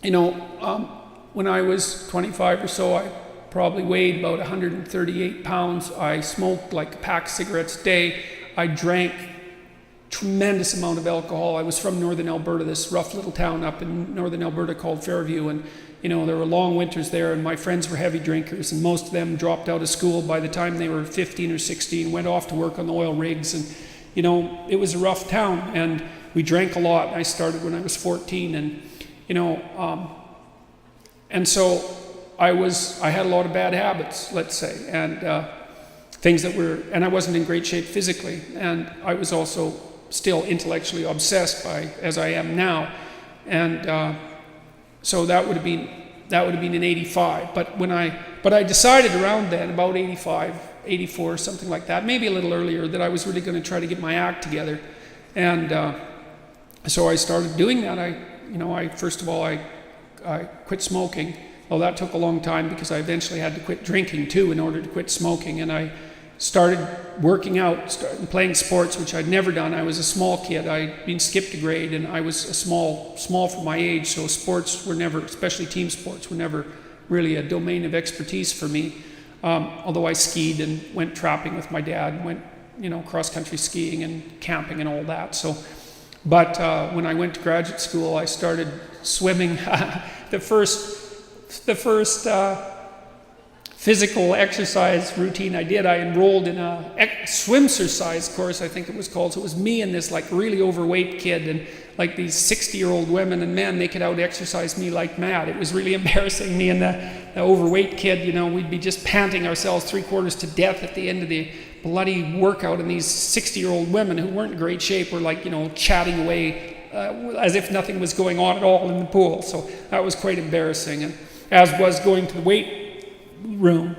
when I was 25 or so, I probably weighed about 138 pounds. I smoked like a pack of cigarettes a day. I drank tremendous amount of alcohol. I was from northern Alberta, this rough little town up in northern Alberta called Fairview, and there were long winters there, and my friends were heavy drinkers, and most of them dropped out of school by the time they were 15 or 16, went off to work on the oil rigs, and it was a rough town, and we drank a lot. I started when I was 14, and so I had a lot of bad habits, let's say, and things and I wasn't in great shape physically, and I was also still intellectually obsessed as I am now, and so that would have been in 85. But I decided around then, about 85, 84, something like that, maybe a little earlier, that I was really going to try to get my act together, and so I started doing that. First of all, I quit smoking. Well, that took a long time because I eventually had to quit drinking too in order to quit smoking, and I started working out, started playing sports, which I'd never done. I was a small kid. I'd been skipped a grade, and I was a small for my age, so sports were never, especially team sports, were never really a domain of expertise for me. Although I skied and went trapping with my dad, went cross-country skiing and camping and all that. But when I went to graduate school, I started swimming. The first physical exercise routine I did, I enrolled in a swimsercise course, I think it was called. So it was me and this like really overweight kid, and like these 60-year-old women and men, they could out-exercise me like mad. It was really embarrassing. Me and the overweight kid, we'd be just panting ourselves 3/4 to death at the end of the bloody workout, and these 60-year-old women who weren't in great shape were like, chatting away as if nothing was going on at all in the pool. So that was quite embarrassing, and as was going to the weight room,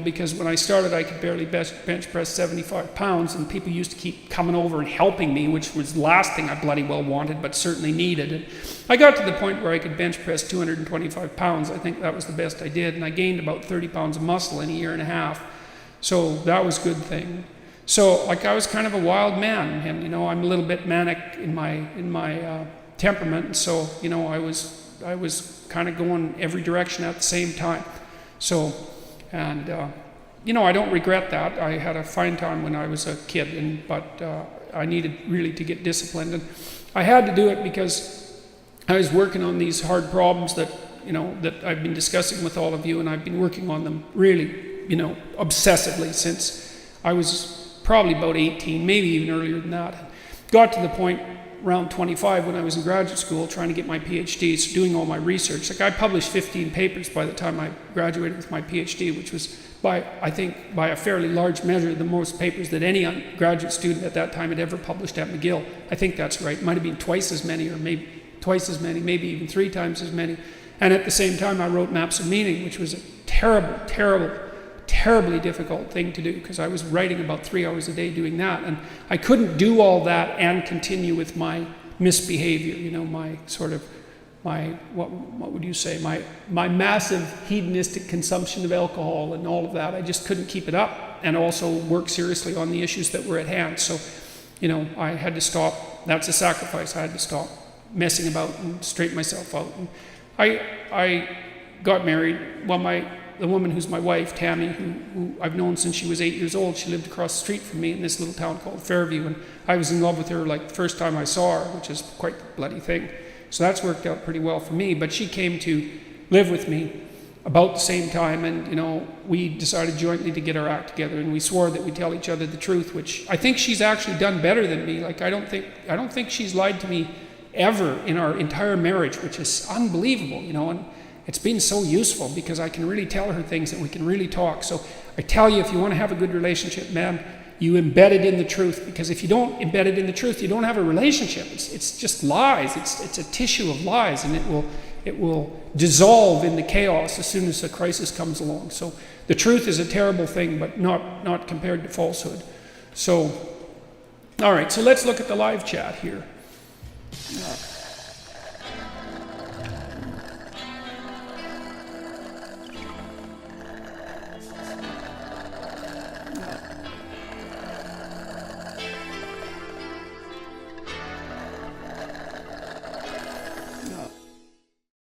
because when I started I could barely bench press 75 pounds, and people used to keep coming over and helping me, which was the last thing I bloody well wanted, but certainly needed. And I got to the point where I could bench press 225 pounds. I think that was the best I did, and I gained about 30 pounds of muscle in a year and a half. So that was a good thing. So I was kind of a wild man, and I'm a little bit manic in my temperament, and so I was kind of going every direction at the same time. So, and I don't regret that. I had a fine time when I was a kid, but I needed really to get disciplined, and I had to do it because I was working on these hard problems that I've been discussing with all of you, and I've been working on them really obsessively since I was probably about 18, maybe even earlier than that. Got to the point around 25 when I was in graduate school trying to get my PhD, so doing all my research. I published 15 papers by the time I graduated with my PhD, which was by a fairly large measure the most papers that any graduate student at that time had ever published at McGill. I think that's right. It might have been twice as many, or maybe twice as many, maybe even 3 times as many. And at the same time I wrote Maps of Meaning, which was a terribly difficult thing to do, because I was writing about 3 hours a day doing that, and I couldn't do all that and continue with my misbehavior, what would you say, my massive hedonistic consumption of alcohol and all of that. I just couldn't keep it up and also work seriously on the issues that were at hand. So I had to stop. That's a sacrifice. I had to stop messing about and straighten myself out. And I got married. Well, the woman who's my wife, Tammy, who I've known since she was 8 years old, she lived across the street from me in this little town called Fairview, and I was in love with her like the first time I saw her, which is quite the bloody thing. So that's worked out pretty well for me. But she came to live with me about the same time, and we decided jointly to get our act together, and we swore that we'd tell each other the truth, which I think she's actually done better than me. Like I don't think she's lied to me ever in our entire marriage, which is unbelievable, and it's been so useful because I can really tell her things and we can really talk. So I tell you, if you want to have a good relationship, man, you embed it in the truth, because if you don't embed it in the truth, you don't have a relationship. It's just lies. It's a tissue of lies, and it will dissolve in the chaos as soon as a crisis comes along. So the truth is a terrible thing, but not compared to falsehood. So, all right, so let's look at the live chat here.